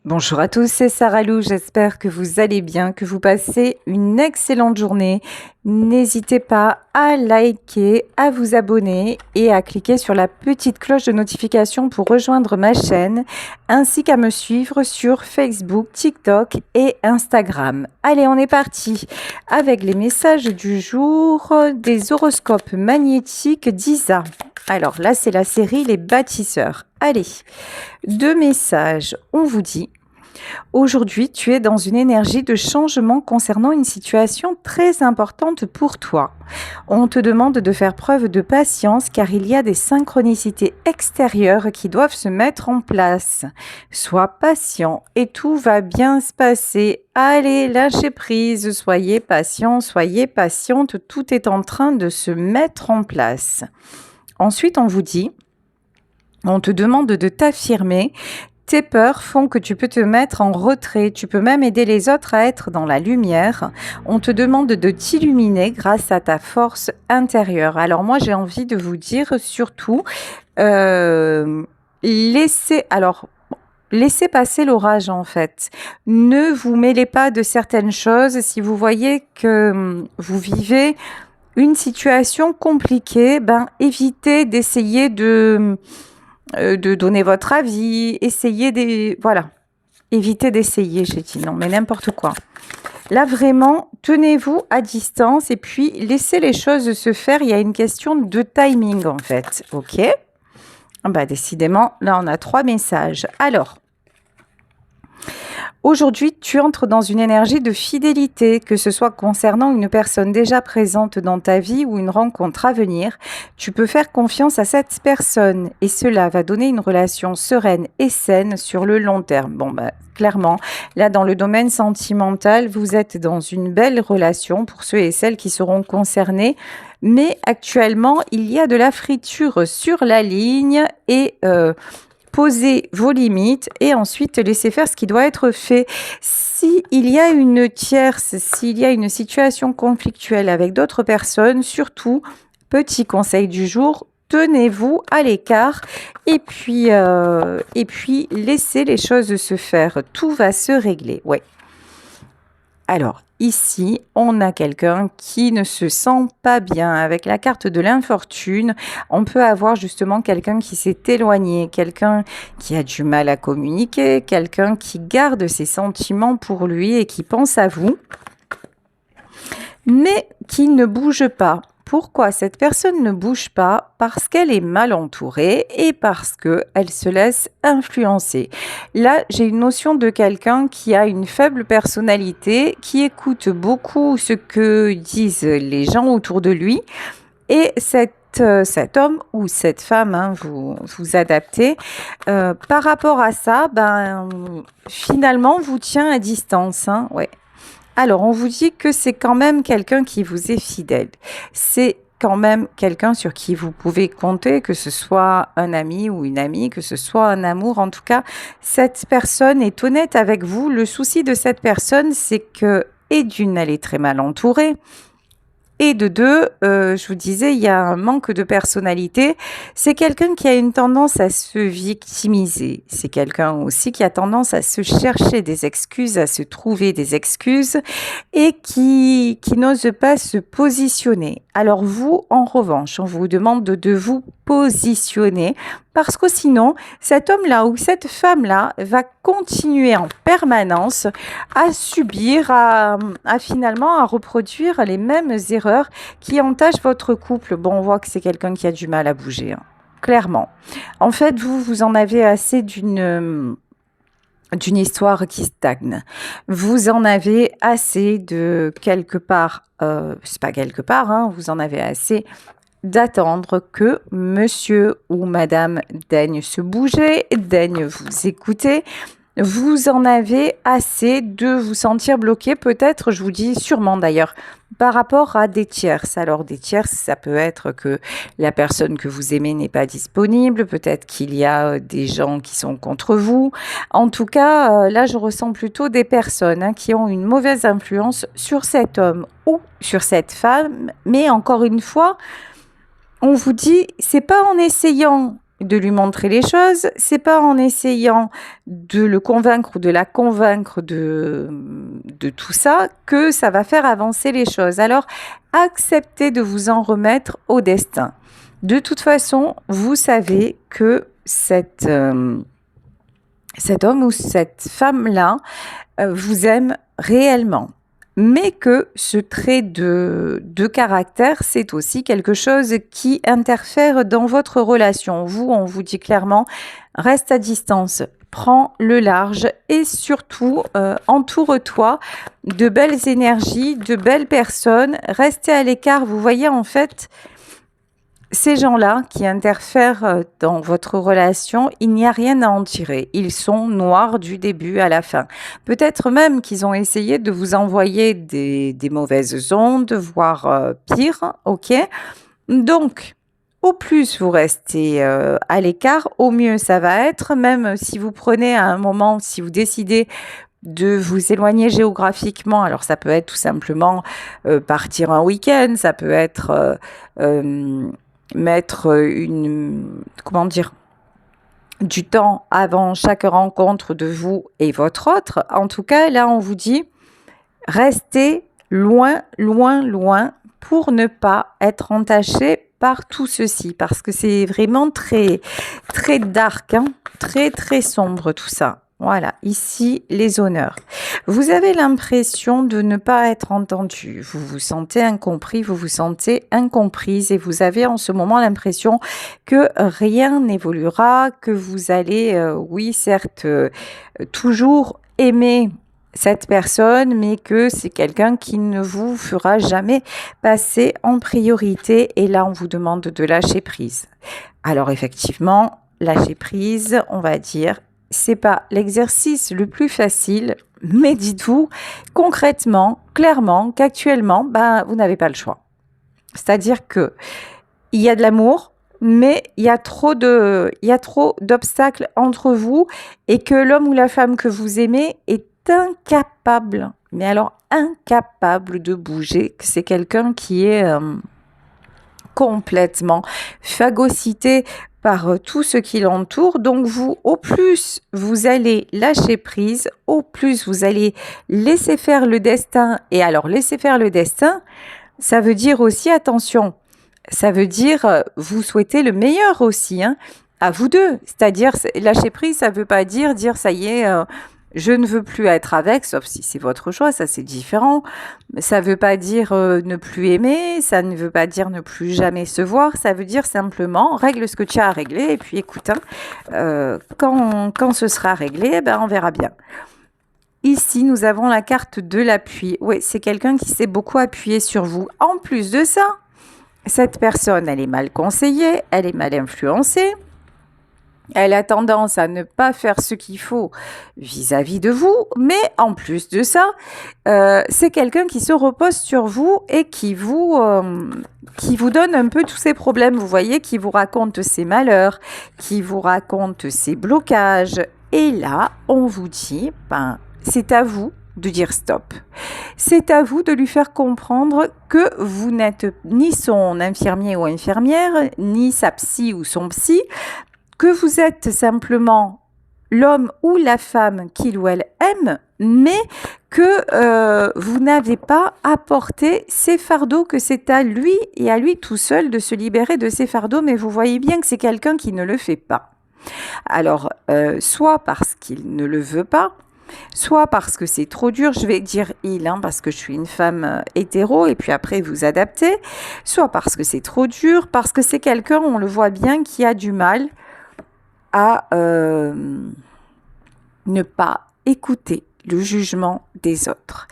Bonjour à tous, c'est Sarah Lou, j'espère que vous allez bien, que vous passez une excellente journée. N'hésitez pas à liker, à vous abonner et à cliquer sur la petite cloche de notification pour rejoindre ma chaîne, ainsi qu'à me suivre sur Facebook, TikTok et Instagram. Allez, on est parti avec les messages du jour des horoscopes magnétiques d'Isa. Alors là, c'est la série Les Bâtisseurs. Allez, deux messages. On vous dit: aujourd'hui, tu es dans une énergie de changement concernant une situation très importante pour toi. On te demande de faire preuve de patience car il y a des synchronicités extérieures qui doivent se mettre en place. Sois patient et tout va bien se passer. Allez, lâchez prise, soyez patient, soyez patiente, tout est en train de se mettre en place. Ensuite, on te demande de t'affirmer. Tes peurs font que tu peux te mettre en retrait, tu peux même aider les autres à être dans la lumière. On te demande de t'illuminer grâce à ta force intérieure. Alors moi, j'ai envie de vous dire surtout, laissez passer l'orage en fait. Ne vous mêlez pas de certaines choses. Si vous voyez que vous vivez une situation compliquée, évitez d'essayer de donner votre avis, évitez d'essayer, j'ai dit non, mais n'importe quoi. Là, vraiment, tenez-vous à distance et puis laissez les choses se faire. Il y a une question de timing, en fait. OK? Décidément, là, on a 3 messages. Alors, aujourd'hui, tu entres dans une énergie de fidélité, que ce soit concernant une personne déjà présente dans ta vie ou une rencontre à venir. Tu peux faire confiance à cette personne et cela va donner une relation sereine et saine sur le long terme. Clairement, là, dans le domaine sentimental, vous êtes dans une belle relation pour ceux et celles qui seront concernés. Mais actuellement, il y a de la friture sur la ligne et posez vos limites et ensuite laissez faire ce qui doit être fait. S'il y a une tierce, s'il y a une situation conflictuelle avec d'autres personnes, surtout, petit conseil du jour, tenez-vous à l'écart et puis laissez les choses se faire. Tout va se régler. Ouais. Alors, ici, on a quelqu'un qui ne se sent pas bien. Avec la carte de l'infortune, on peut avoir justement quelqu'un qui s'est éloigné, quelqu'un qui a du mal à communiquer, quelqu'un qui garde ses sentiments pour lui et qui pense à vous, mais qui ne bouge pas. Pourquoi cette personne ne bouge pas? Parce qu'elle est mal entourée et parce qu'elle se laisse influencer. Là, j'ai une notion de quelqu'un qui a une faible personnalité, qui écoute beaucoup ce que disent les gens autour de lui. Et cet homme ou cette femme, vous adaptez, par rapport à ça, finalement, vous tient à distance. Ouais. Alors, on vous dit que c'est quand même quelqu'un qui vous est fidèle. C'est quand même quelqu'un sur qui vous pouvez compter, que ce soit un ami ou une amie, que ce soit un amour. En tout cas, cette personne est honnête avec vous. Le souci de cette personne, c'est que, et d'une, elle est très mal entourée. Et de deux, je vous disais, il y a un manque de personnalité. C'est quelqu'un qui a une tendance à se victimiser. C'est quelqu'un aussi qui a tendance à se chercher des excuses, à se trouver des excuses et qui n'ose pas se positionner. Alors vous, en revanche, on vous demande de vous positionner parce que sinon, cet homme-là ou cette femme-là va continuer en permanence à subir, finalement à reproduire les mêmes erreurs qui entachent votre couple. Bon, on voit que c'est quelqu'un qui a du mal à bouger, clairement. En fait, vous en avez assez d'une histoire qui stagne. Vous en avez assez de quelque part, c'est pas quelque part, vous en avez assez d'attendre que monsieur ou madame daigne se bouger, daigne vous écouter. Vous en avez assez de vous sentir bloqué, peut-être, je vous dis sûrement d'ailleurs, par rapport à des tierces. Alors des tierces, ça peut être que la personne que vous aimez n'est pas disponible, peut-être qu'il y a des gens qui sont contre vous. En tout cas, là, je ressens plutôt des personnes qui ont une mauvaise influence sur cet homme ou sur cette femme, mais encore une fois, on vous dit, c'est pas en essayant de lui montrer les choses, c'est pas en essayant de le convaincre ou de la convaincre de tout ça que ça va faire avancer les choses. Alors, acceptez de vous en remettre au destin. De toute façon, vous savez que cet homme ou cette femme-là vous aime réellement. Mais que ce trait de caractère, c'est aussi quelque chose qui interfère dans votre relation. Vous, on vous dit clairement, reste à distance, prends le large et surtout, entoure-toi de belles énergies, de belles personnes. Restez à l'écart. Vous voyez, en fait, ces gens-là qui interfèrent dans votre relation, il n'y a rien à en tirer. Ils sont noirs du début à la fin. Peut-être même qu'ils ont essayé de vous envoyer des mauvaises ondes, voire pire, ok? Donc, au plus vous restez à l'écart, au mieux ça va être. Même si vous prenez à un moment, si vous décidez de vous éloigner géographiquement, alors ça peut être tout simplement partir un week-end, ça peut être mettre du temps avant chaque rencontre de vous et votre autre. En tout cas, là, on vous dit, restez loin, loin, loin pour ne pas être entaché par tout ceci, parce que c'est vraiment très, très dark, hein, très, très sombre tout ça. Voilà, ici, les honneurs. Vous avez l'impression de ne pas être entendu. Vous vous sentez incompris, vous vous sentez incomprise et vous avez en ce moment l'impression que rien n'évoluera, que vous allez, oui, certes, toujours aimer cette personne, mais que c'est quelqu'un qui ne vous fera jamais passer en priorité. Et là, on vous demande de lâcher prise. Alors, effectivement, lâcher prise, on va dire, c'est pas l'exercice le plus facile, mais dites-vous concrètement, clairement, qu'actuellement, vous n'avez pas le choix. C'est-à-dire que il y a de l'amour, mais il y a trop d'obstacles entre vous et que l'homme ou la femme que vous aimez est incapable, mais alors incapable de bouger, que c'est quelqu'un qui est complètement phagocyté par tout ce qui l'entoure. Donc vous, au plus vous allez lâcher prise, au plus vous allez laisser faire le destin. Et alors laisser faire le destin, ça veut dire aussi, attention, ça veut dire vous souhaitez le meilleur aussi, hein, à vous deux. C'est-à-dire lâcher prise, ça veut pas dire ça y est, je ne veux plus être avec, sauf si c'est votre choix, ça c'est différent. Ça veut pas dire ne plus aimer, ça ne veut pas dire ne plus jamais se voir, ça veut dire simplement règle ce que tu as à régler et puis écoute, hein, quand ce sera réglé, on verra bien. Ici, nous avons la carte de l'appui. Oui, c'est quelqu'un qui s'est beaucoup appuyé sur vous. En plus de ça, cette personne, elle est mal conseillée, elle est mal influencée. Elle a tendance à ne pas faire ce qu'il faut vis-à-vis de vous, mais en plus de ça, c'est quelqu'un qui se repose sur vous et qui vous donne un peu tous ses problèmes, vous voyez, qui vous raconte ses malheurs, qui vous raconte ses blocages. Et là, on vous dit, c'est à vous de dire stop. C'est à vous de lui faire comprendre que vous n'êtes ni son infirmier ou infirmière, ni sa psy ou son psy, que vous êtes simplement l'homme ou la femme qu'il ou elle aime, mais que vous n'avez pas apporté ces fardeaux, que c'est à lui et à lui tout seul de se libérer de ces fardeaux, mais vous voyez bien que c'est quelqu'un qui ne le fait pas. Alors, soit parce qu'il ne le veut pas, soit parce que c'est trop dur, je vais dire il, hein, parce que je suis une femme hétéro, et puis après vous adaptez, soit parce que c'est trop dur, parce que c'est quelqu'un, on le voit bien, qui a du mal à ne pas écouter le jugement des autres.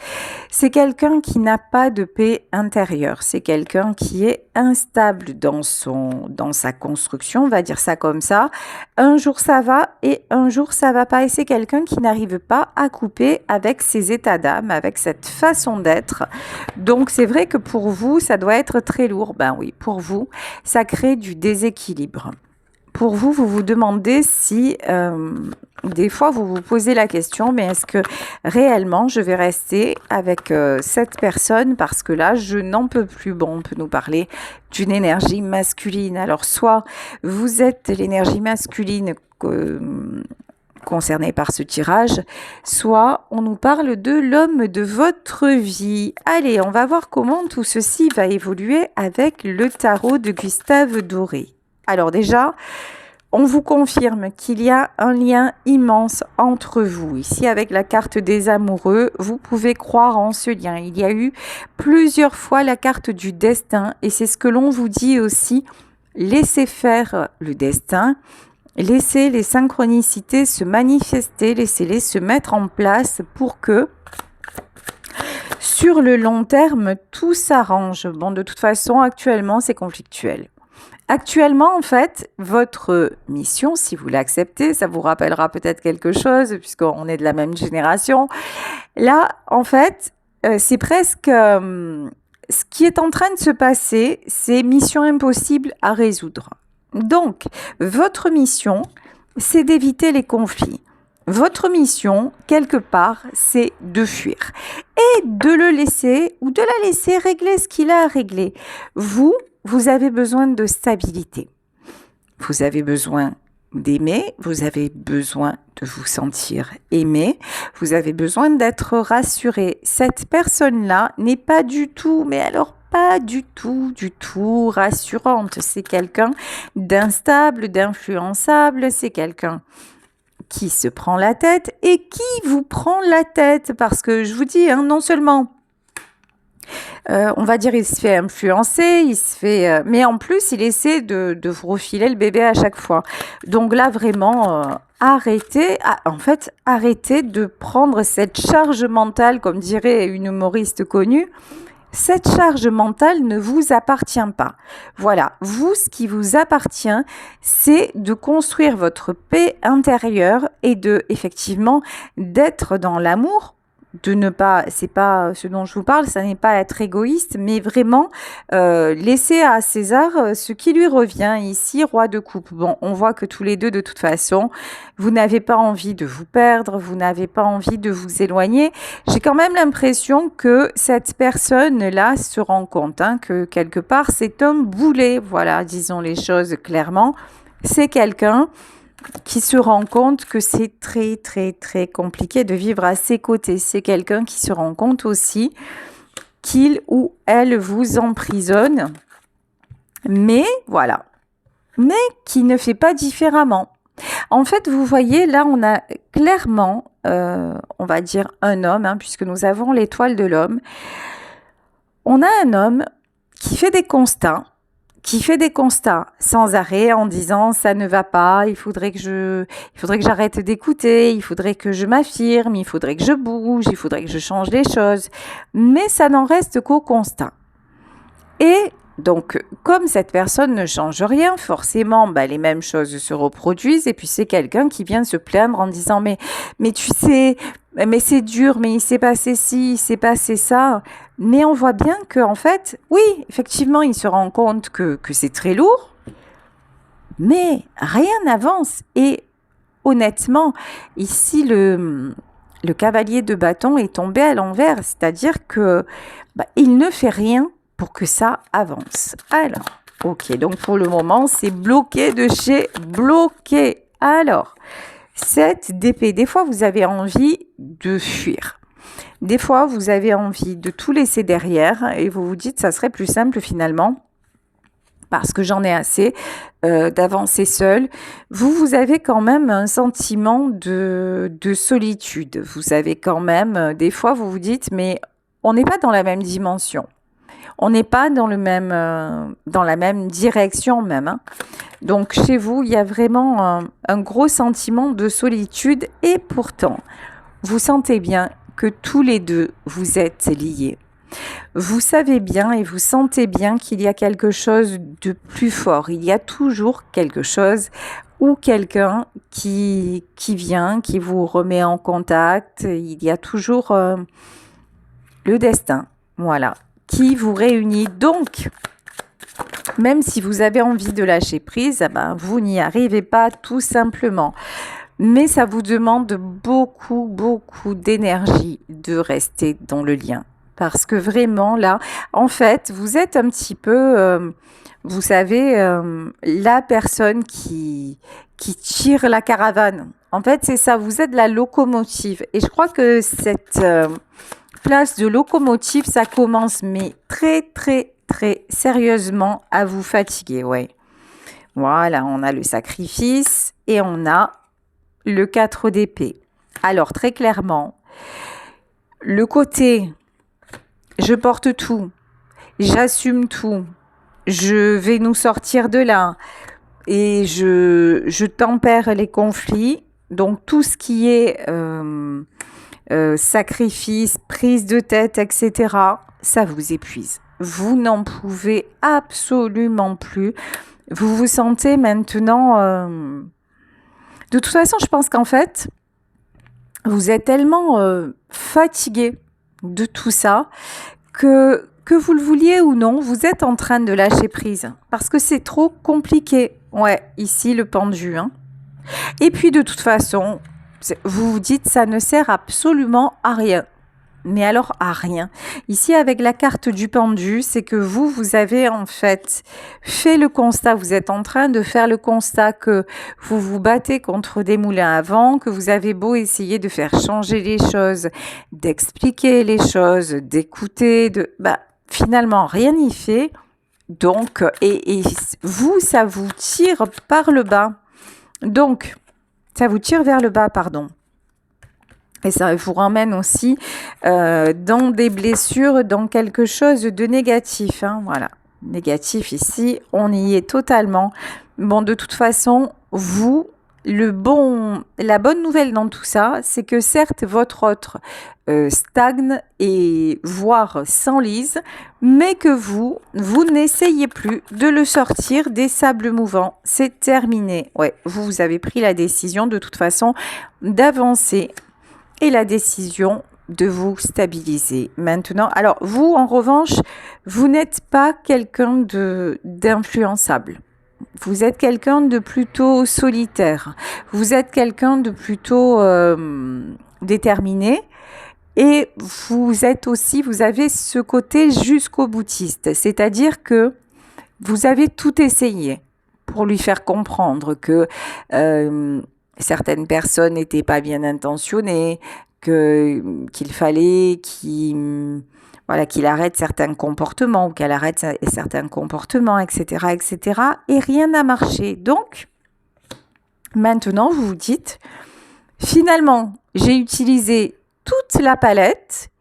C'est quelqu'un qui n'a pas de paix intérieure. C'est quelqu'un qui est instable dans sa construction, on va dire ça comme ça. Un jour ça va et un jour ça va pas. Et c'est quelqu'un qui n'arrive pas à couper avec ses états d'âme, avec cette façon d'être. Donc c'est vrai que pour vous, ça doit être très lourd. Ben oui, pour vous, ça crée du déséquilibre. pour vous, vous vous demandez si, des fois, vous vous posez la question, mais est-ce que réellement je vais rester avec cette personne parce que là, je n'en peux plus. Bon, on peut nous parler d'une énergie masculine. Alors, soit vous êtes l'énergie masculine concernée par ce tirage, soit on nous parle de l'homme de votre vie. Allez, on va voir comment tout ceci va évoluer avec le tarot de Gustave Doré. Alors déjà, on vous confirme qu'il y a un lien immense entre vous. Ici, avec la carte des amoureux, vous pouvez croire en ce lien. Il y a eu plusieurs fois la carte du destin et c'est ce que l'on vous dit aussi. Laissez faire le destin. Laissez les synchronicités se manifester, laissez-les se mettre en place pour que, sur le long terme, tout s'arrange. Bon, de toute façon, actuellement, c'est conflictuel. Actuellement, en fait, votre mission, si vous l'acceptez, ça vous rappellera peut-être quelque chose, puisqu'on est de la même génération. Là, en fait, c'est presque... ce qui est en train de se passer, c'est mission impossible à résoudre. Donc, votre mission, c'est d'éviter les conflits. Votre mission, quelque part, c'est de fuir et de le laisser ou de la laisser régler ce qu'il a à régler. Vous avez besoin de stabilité. Vous avez besoin d'aimer, vous avez besoin de vous sentir aimé, vous avez besoin d'être rassuré. Cette personne-là n'est pas du tout, mais alors pas du tout rassurante. C'est quelqu'un d'instable, d'influençable, c'est quelqu'un qui se prend la tête et qui vous prend la tête. Parce que je vous dis, non seulement, on va dire, il se fait influencer, mais en plus, il essaie de vous refiler le bébé à chaque fois. Donc là, vraiment, arrêtez de prendre cette charge mentale, comme dirait une humoriste connue. Cette charge mentale ne vous appartient pas. Voilà, vous, ce qui vous appartient, c'est de construire votre paix intérieure et effectivement, d'être dans l'amour. C'est pas ce dont je vous parle, ça n'est pas être égoïste, mais vraiment laisser à César ce qui lui revient. Ici, roi de coupe. Bon, on voit que tous les deux, de toute façon, vous n'avez pas envie de vous perdre, vous n'avez pas envie de vous éloigner. J'ai quand même l'impression que cette personne-là se rend compte que quelque part, c'est un boulet. Voilà, disons les choses clairement. C'est quelqu'un qui se rend compte que c'est très compliqué de vivre à ses côtés. C'est quelqu'un qui se rend compte aussi qu'il ou elle vous emprisonne, mais voilà, mais qui ne fait pas différemment. En fait, vous voyez, là, on a clairement, on va dire un homme, puisque nous avons l'étoile de l'homme. On a un homme qui fait des constats, sans arrêt en disant ça ne va pas, il faudrait que j'arrête d'écouter, il faudrait que je m'affirme, il faudrait que je bouge, il faudrait que je change les choses. Mais ça n'en reste qu'au constat. Et donc, comme cette personne ne change rien, forcément, les mêmes choses se reproduisent. Et puis, c'est quelqu'un qui vient se plaindre en disant mais tu sais, mais c'est dur, mais il s'est passé ci, il s'est passé ça. Mais on voit bien que, en fait, oui, effectivement, il se rend compte que c'est très lourd, mais rien n'avance. Et honnêtement, ici, le cavalier de bâton est tombé à l'envers, c'est-à-dire que il ne fait rien pour que ça avance. Alors, ok, donc pour le moment, c'est bloqué de chez bloqué. Alors, cette d'épée, des fois, vous avez envie de fuir. Des fois, vous avez envie de tout laisser derrière et vous vous dites, ça serait plus simple finalement, parce que j'en ai assez d'avancer seul. Vous avez quand même un sentiment de solitude. Vous avez quand même, des fois, vous vous dites, mais on n'est pas dans la même dimension. On n'est pas dans la même direction même. Donc chez vous, il y a vraiment un gros sentiment de solitude et pourtant, vous sentez bien que tous les deux, vous êtes liés. Vous savez bien et vous sentez bien qu'il y a quelque chose de plus fort. Il y a toujours quelque chose ou quelqu'un qui vient, qui vous remet en contact. Il y a toujours le destin, voilà, qui vous réunit. Donc, Même si vous avez envie de lâcher prise, eh ben, vous n'y arrivez pas tout simplement. Mais ça vous demande beaucoup, beaucoup d'énergie de rester dans le lien. Parce que vraiment, là, en fait, vous êtes un petit peu, vous savez, la personne qui tire la caravane. En fait, c'est ça, vous êtes la locomotive. Et je crois que cette place de locomotive, ça commence, mais très, très, très sérieusement à vous fatiguer, ouais. Voilà, on a le sacrifice et on a le 4 d'épée. Alors, très clairement, le côté je porte tout, j'assume tout, je vais nous sortir de là et je tempère les conflits. Donc, tout ce qui est sacrifice, prise de tête, etc., ça vous épuise. Vous n'en pouvez absolument plus. Vous vous sentez maintenant... De toute façon, je pense qu'en fait, vous êtes tellement fatigué de tout ça que vous le vouliez ou non, vous êtes en train de lâcher prise. Parce que c'est trop compliqué. Ouais, ici, le pendu. Hein. Et puis, de toute façon, vous vous dites, ça ne sert absolument à rien. Mais alors à rien. Ici, avec la carte du pendu, c'est que vous avez en fait fait le constat, vous êtes en train de faire le constat que vous vous battez contre des moulins à vent, que vous avez beau essayer de faire changer les choses, d'expliquer les choses, d'écouter, finalement rien n'y fait. Donc, et vous, ça vous tire par le bas. Donc, ça vous tire vers le bas, pardon. Et ça vous ramène aussi dans des blessures, dans quelque chose de négatif. Hein, voilà, négatif ici, on y est totalement. Bon, de toute façon, la bonne nouvelle dans tout ça, c'est que certes, votre autre stagne et voire s'enlise, mais que vous n'essayez plus de le sortir des sables mouvants. C'est terminé. Ouais, vous avez pris la décision de toute façon d'avancer et la décision de vous stabiliser maintenant. Alors, vous, en revanche, vous n'êtes pas quelqu'un d'influençable. Vous êtes quelqu'un de plutôt solitaire. Vous êtes quelqu'un de plutôt déterminé. Et vous avez ce côté jusqu'au boutiste. C'est-à-dire que vous avez tout essayé pour lui faire comprendre que certaines personnes n'étaient pas bien intentionnées, qu'il fallait qu'il arrête certains comportements ou qu'elle arrête certains comportements, etc., etc. Et rien n'a marché. Donc, maintenant, vous vous dites, finalement, j'ai utilisé toute la palette,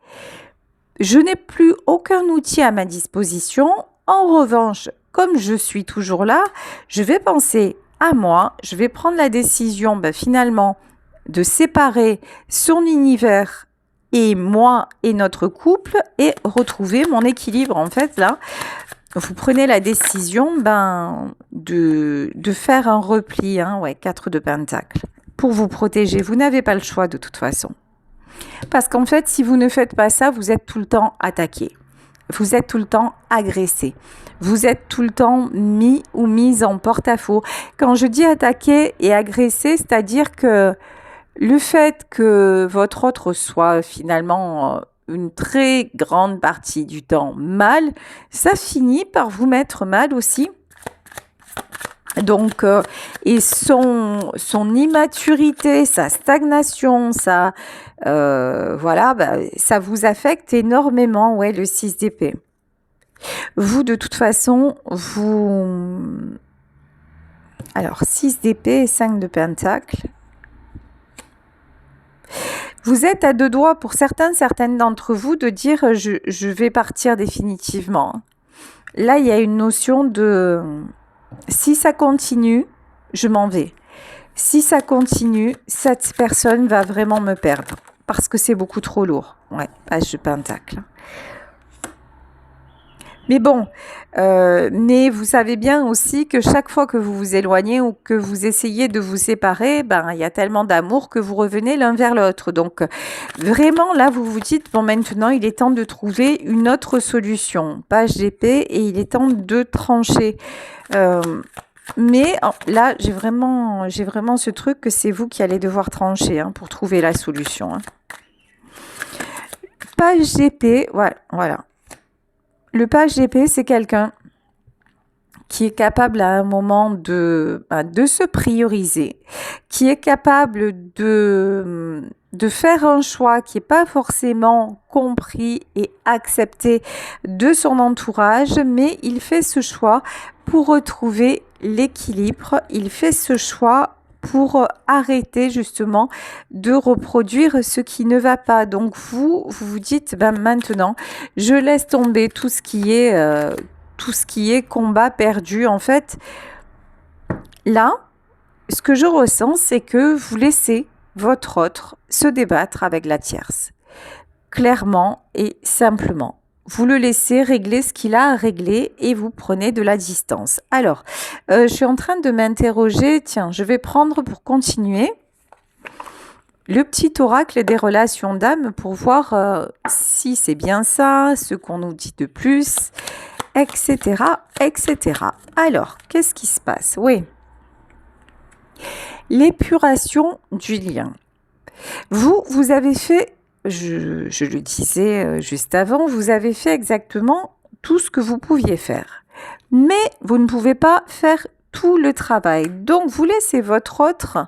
je n'ai plus aucun outil à ma disposition. En revanche, comme je suis toujours là, je vais penser à moi, je vais prendre la décision finalement de séparer son univers et moi et notre couple et retrouver mon équilibre. En fait, là, vous prenez la décision de faire un repli, 4 de pentacles, pour vous protéger. Vous n'avez pas le choix de toute façon. Parce qu'en fait, si vous ne faites pas ça, vous êtes tout le temps attaqué. Vous êtes tout le temps agressé. Vous êtes tout le temps mis ou mise en porte-à-faux. Quand je dis attaqué et agressé, c'est-à-dire que le fait que votre autre soit finalement une très grande partie du temps mal, ça finit par vous mettre mal aussi. Donc, et son immaturité, sa stagnation, ça vous affecte énormément, le 6 d'épée. Vous, de toute façon, alors, 6 d'épée et 5 de pentacle. Vous êtes à deux doigts pour certaines d'entre vous de dire je vais partir définitivement. Là, il y a une notion de si ça continue, je m'en vais. Si ça continue, cette personne va vraiment me perdre parce que c'est beaucoup trop lourd. Ouais, page de pentacle. Mais bon, mais vous savez bien aussi que chaque fois que vous vous éloignez ou que vous essayez de vous séparer, ben, il y a tellement d'amour que vous revenez l'un vers l'autre. Donc, vraiment, là, vous vous dites, bon, maintenant, il est temps de trouver une autre solution. Page GP, et il est temps de trancher. Euh, mais là, j'ai vraiment ce truc que c'est vous qui allez devoir trancher hein, pour trouver la solution. Hein. Page GP, voilà, voilà. Le page GP, c'est quelqu'un qui est capable à un moment de se prioriser, qui est capable de faire un choix qui n'est pas forcément compris et accepté de son entourage, mais il fait ce choix pour retrouver l'équilibre, il fait ce choix pour arrêter justement de reproduire ce qui ne va pas. Donc vous dites, ben maintenant, je laisse tomber tout ce qui est combat perdu. En fait, là, ce que je ressens, c'est que vous laissez votre autre se débattre avec la tierce. Clairement et simplement. Vous le laissez régler ce qu'il a à régler et vous prenez de la distance. Alors, je suis en train de m'interroger, tiens, je vais prendre pour continuer le petit oracle des relations d'âme pour voir si c'est bien ça, ce qu'on nous dit de plus, etc., etc. Alors, qu'est-ce qui se passe? Oui, l'épuration du lien. Vous avez fait, je le disais juste avant, vous avez fait exactement tout ce que vous pouviez faire. Mais vous ne pouvez pas faire tout le travail. Donc, vous laissez votre autre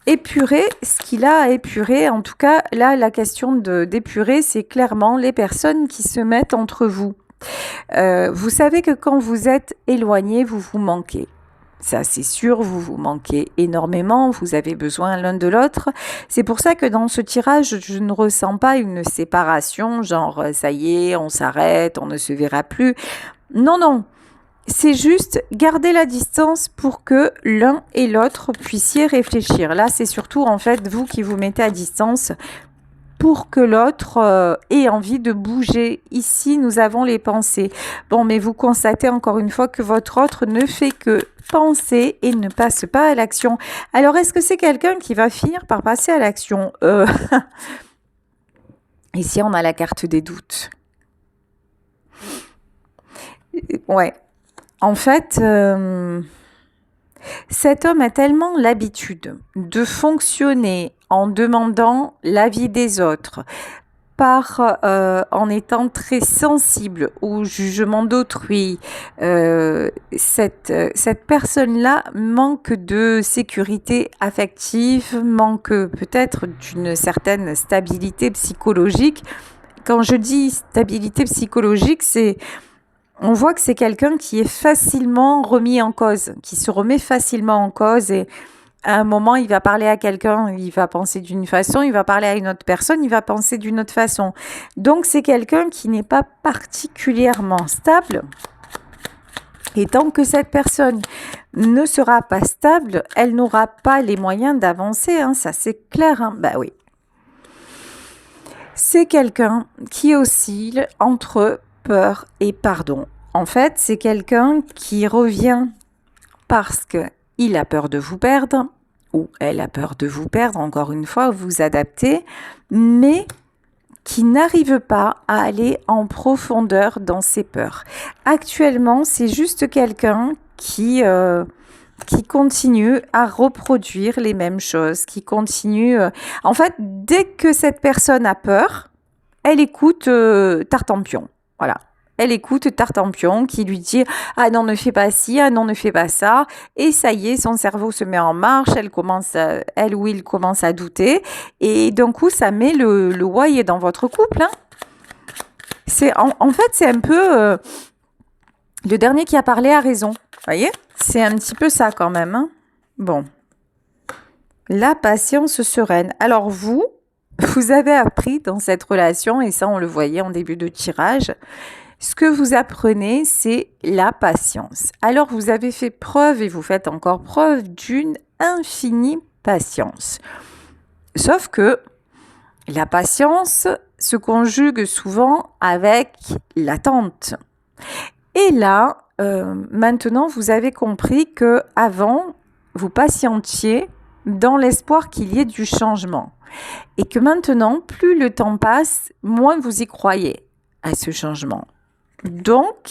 épurer ce qu'il a à épurer. En tout cas, là, la question d'épurer, c'est clairement les personnes qui se mettent entre vous. Vous savez que quand vous êtes éloigné, vous vous manquez. Ça, c'est sûr, vous vous manquez énormément, vous avez besoin l'un de l'autre. C'est pour ça que dans ce tirage, je ne ressens pas une séparation, genre ça y est, on s'arrête, on ne se verra plus. Non, non. C'est juste garder la distance pour que l'un et l'autre puissiez réfléchir. Là, c'est surtout en fait vous qui vous mettez à distance pour que l'autre ait envie de bouger. Ici, nous avons les pensées. Bon, mais vous constatez encore une fois que votre autre ne fait que penser et ne passe pas à l'action. Alors, est-ce que c'est quelqu'un qui va finir par passer à l'action Ici, on a la carte des doutes. Ouais. En fait, cet homme a tellement l'habitude de fonctionner en demandant l'avis des autres, en étant très sensible au jugement d'autrui. Cette personne-là manque de sécurité affective, manque peut-être d'une certaine stabilité psychologique. Quand je dis stabilité psychologique, on voit que c'est quelqu'un qui est facilement remis en cause, qui se remet facilement en cause et à un moment, il va parler à quelqu'un, il va penser d'une façon, il va parler à une autre personne, il va penser d'une autre façon. Donc, c'est quelqu'un qui n'est pas particulièrement stable. Et tant que cette personne ne sera pas stable, elle n'aura pas les moyens d'avancer, hein, ça c'est clair. Hein. Bah oui. C'est quelqu'un qui oscille entre peur et pardon. En fait, c'est quelqu'un qui revient parce qu'il a peur de vous perdre, ou elle a peur de vous perdre, encore une fois, vous adaptez, mais qui n'arrive pas à aller en profondeur dans ses peurs. Actuellement, c'est juste quelqu'un qui continue à reproduire les mêmes choses, qui continue... En fait, dès que cette personne a peur, elle écoute Tartampion. Voilà. Elle écoute Tartampion qui lui dit « Ah non, ne fais pas ci, ah non, ne fais pas ça ». Et ça y est, son cerveau se met en marche, elle ou il commence à douter. Et d'un coup, ça met le why dans votre couple. Hein. En fait, c'est un peu... le dernier qui a parlé a raison. Vous voyez? C'est un petit peu ça quand même. Hein. Bon. La patience sereine. Alors vous avez appris dans cette relation, et ça on le voyait en début de tirage, ce que vous apprenez, c'est la patience. Alors, vous avez fait preuve et vous faites encore preuve d'une infinie patience. Sauf que la patience se conjugue souvent avec l'attente. Et là, maintenant, vous avez compris que avant, vous patientiez dans l'espoir qu'il y ait du changement. Et que maintenant, plus le temps passe, moins vous y croyez à ce changement. Donc,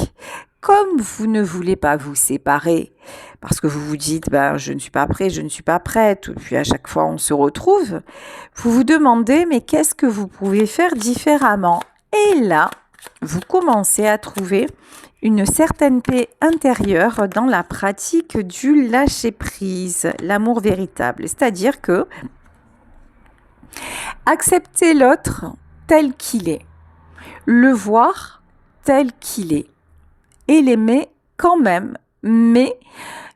comme vous ne voulez pas vous séparer, parce que vous vous dites, je ne suis pas prêt, je ne suis pas prête, puis à chaque fois on se retrouve, vous vous demandez, mais qu'est-ce que vous pouvez faire différemment? Et là, vous commencez à trouver une certaine paix intérieure dans la pratique du lâcher-prise, l'amour véritable. C'est-à-dire que accepter l'autre tel qu'il est, le voir tel qu'il est et l'aimer quand même, mais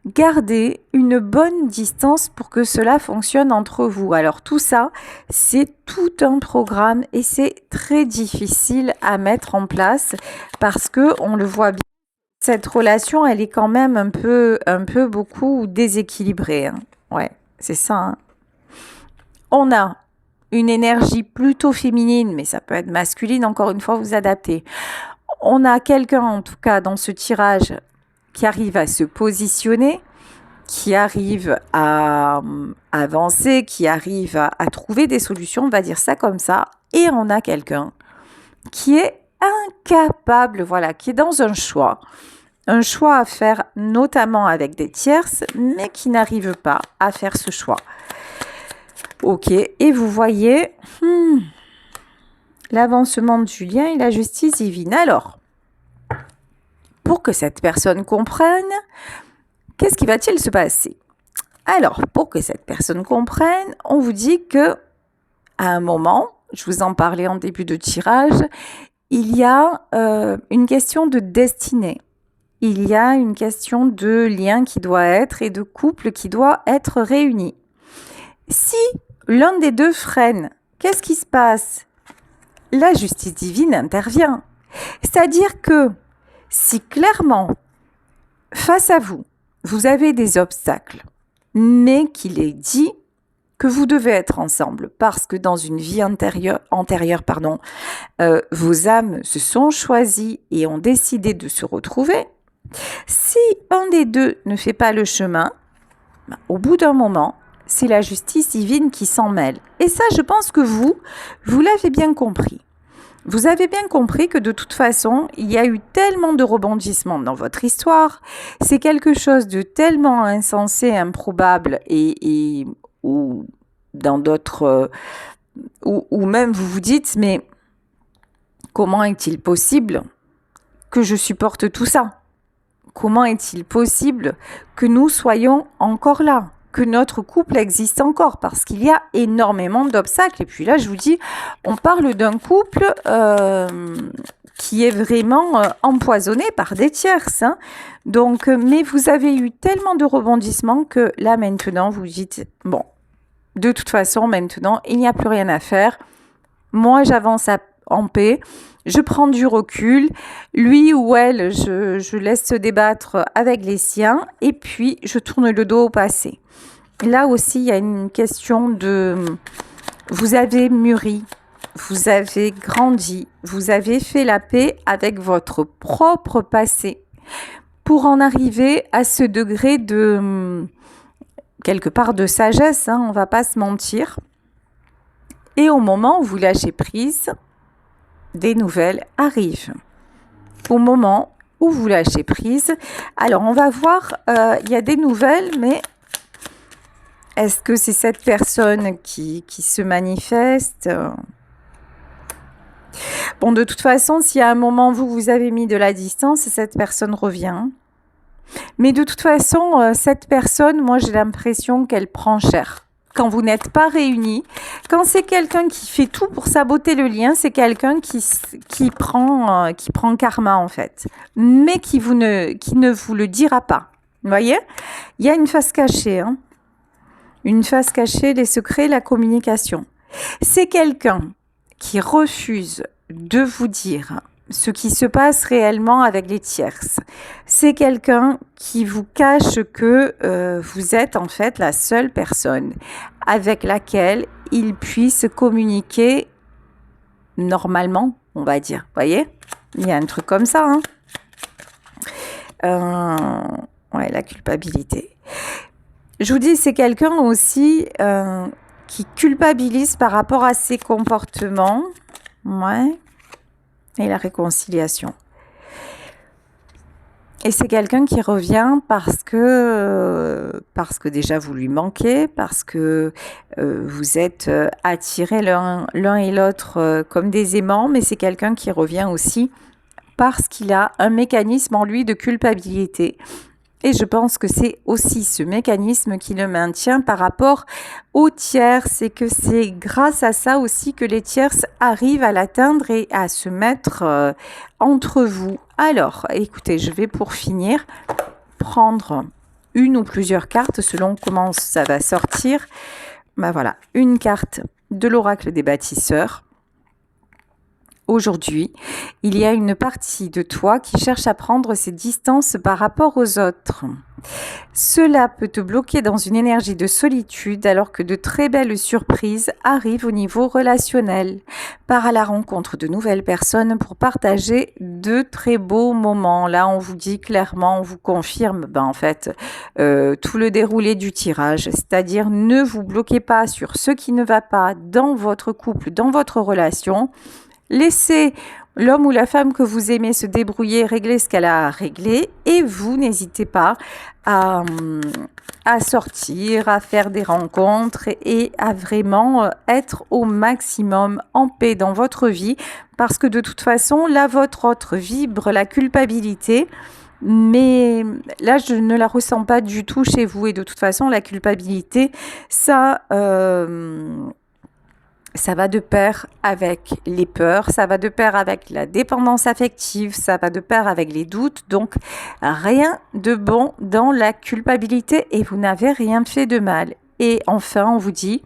garder une bonne distance pour que cela fonctionne entre vous. Alors tout ça, c'est tout un programme et c'est très difficile à mettre en place parce que on le voit bien. Cette relation, elle est quand même un peu beaucoup déséquilibrée. Hein. Ouais, c'est ça. Hein. On a une énergie plutôt féminine, mais ça peut être masculine, encore une fois, vous adaptez. On a quelqu'un, en tout cas, dans ce tirage, qui arrive à se positionner, qui arrive à avancer, qui arrive à trouver des solutions, on va dire ça comme ça. Et on a quelqu'un qui est incapable, voilà, qui est dans un choix à faire, notamment avec des tierces, mais qui n'arrive pas à faire ce choix. Ok, et vous voyez l'avancement du lien et la justice divine. Alors, pour que cette personne comprenne, qu'est-ce qui va-t-il se passer? Alors, pour que cette personne comprenne, on vous dit que à un moment, je vous en parlais en début de tirage, il y a une question de destinée. Il y a une question de lien qui doit être et de couple qui doit être réuni. Si l'un des deux freine, qu'est-ce qui se passe? La justice divine intervient. C'est-à-dire que si clairement, face à vous, vous avez des obstacles, mais qu'il est dit que vous devez être ensemble parce que dans une vie antérieure, vos âmes se sont choisies et ont décidé de se retrouver. Si un des deux ne fait pas le chemin, au bout d'un moment, c'est la justice divine qui s'en mêle. Et ça, je pense que vous l'avez bien compris. Vous avez bien compris que de toute façon, il y a eu tellement de rebondissements dans votre histoire, c'est quelque chose de tellement insensé, improbable ou dans d'autres ou même vous vous dites mais comment est-il possible que je supporte tout ça? Comment est-il possible que nous soyons encore là? Que notre couple existe encore parce qu'il y a énormément d'obstacles. Et puis là, je vous dis, on parle d'un couple qui est vraiment empoisonné par des tierces. Hein. Donc, mais vous avez eu tellement de rebondissements que là, maintenant, vous dites, bon, de toute façon, maintenant, il n'y a plus rien à faire. Moi, j'avance en paix. Je prends du recul, lui ou elle, je laisse se débattre avec les siens et puis je tourne le dos au passé. Là aussi, il y a une question de... Vous avez mûri, vous avez grandi, vous avez fait la paix avec votre propre passé pour en arriver à ce degré de... quelque part de sagesse, hein, on ne va pas se mentir. Et au moment où vous lâchez prise, des nouvelles arrivent. Au moment où vous lâchez prise, alors on va voir, il y a des nouvelles, mais est-ce que c'est cette personne qui se manifeste? Bon, de toute façon, si à un moment vous avez mis de la distance, cette personne revient. Mais de toute façon, cette personne, moi j'ai l'impression qu'elle prend cher. Quand vous n'êtes pas réunis, quand c'est quelqu'un qui fait tout pour saboter le lien, c'est quelqu'un qui prend karma en fait, mais qui ne vous le dira pas. Vous voyez? Il y a une face cachée, hein. Une face cachée, les secrets, la communication. C'est quelqu'un qui refuse de vous dire ce qui se passe réellement avec les tierces. C'est quelqu'un qui vous cache que vous êtes en fait la seule personne avec laquelle il puisse communiquer normalement, on va dire. Vous voyez? Il y a un truc comme ça. Hein. Ouais, la culpabilité. Je vous dis, c'est quelqu'un aussi qui culpabilise par rapport à ses comportements. Ouais. Et la réconciliation. Et c'est quelqu'un qui revient parce que déjà vous lui manquez, parce que vous êtes attirés l'un et l'autre comme des aimants, mais c'est quelqu'un qui revient aussi parce qu'il a un mécanisme en lui de culpabilité. Et je pense que c'est aussi ce mécanisme qui le maintient par rapport aux tiers. C'est que c'est grâce à ça aussi que les tierces arrivent à l'atteindre et à se mettre entre vous. Alors, écoutez, je vais pour finir prendre une ou plusieurs cartes selon comment ça va sortir. Ben voilà, une carte de l'oracle des bâtisseurs. Aujourd'hui, il y a une partie de toi qui cherche à prendre ses distances par rapport aux autres. Cela peut te bloquer dans une énergie de solitude alors que de très belles surprises arrivent au niveau relationnel. Pars à la rencontre de nouvelles personnes pour partager de très beaux moments. Là, on vous dit clairement, on vous confirme tout le déroulé du tirage. C'est-à-dire, ne vous bloquez pas sur ce qui ne va pas dans votre couple, dans votre relation. Laissez l'homme ou la femme que vous aimez se débrouiller, régler ce qu'elle a à régler et vous n'hésitez pas à sortir, à faire des rencontres et à vraiment être au maximum en paix dans votre vie parce que de toute façon, là, votre autre vibre la culpabilité. Mais là, je ne la ressens pas du tout chez vous et de toute façon, la culpabilité, ça va de pair avec les peurs, ça va de pair avec la dépendance affective, ça va de pair avec les doutes. Donc, rien de bon dans la culpabilité et vous n'avez rien fait de mal. Et enfin, on vous dit,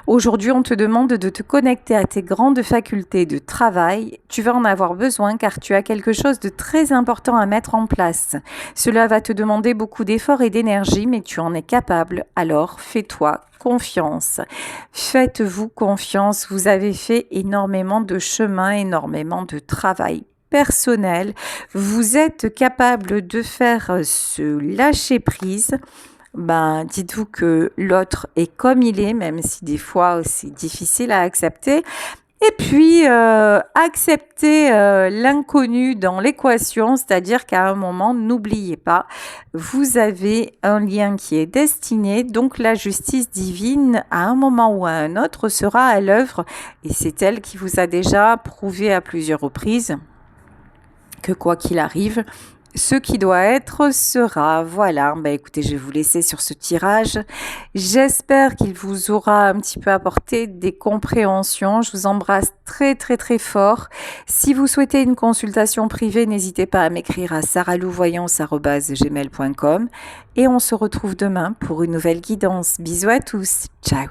aujourd'hui, on te demande de te connecter à tes grandes facultés de travail. Tu vas en avoir besoin car tu as quelque chose de très important à mettre en place. Cela va te demander beaucoup d'efforts et d'énergie, mais tu en es capable. Alors, fais-toi confiance. Faites-vous confiance. Vous avez fait énormément de chemin, énormément de travail personnel. Vous êtes capable de faire ce lâcher prise. Dites-vous que l'autre est comme il est, même si des fois c'est difficile à accepter. Et puis, accepter l'inconnu dans l'équation, c'est-à-dire qu'à un moment, n'oubliez pas, vous avez un lien qui est destiné, donc la justice divine, à un moment ou à un autre, sera à l'œuvre. Et c'est elle qui vous a déjà prouvé à plusieurs reprises que quoi qu'il arrive, ce qui doit être sera. Voilà, écoutez, je vais vous laisser sur ce tirage. J'espère qu'il vous aura un petit peu apporté des compréhensions. Je vous embrasse très très très fort. Si vous souhaitez une consultation privée, n'hésitez pas à m'écrire à saralouvoyance@gmail.com et on se retrouve demain pour une nouvelle guidance. Bisous à tous. Ciao.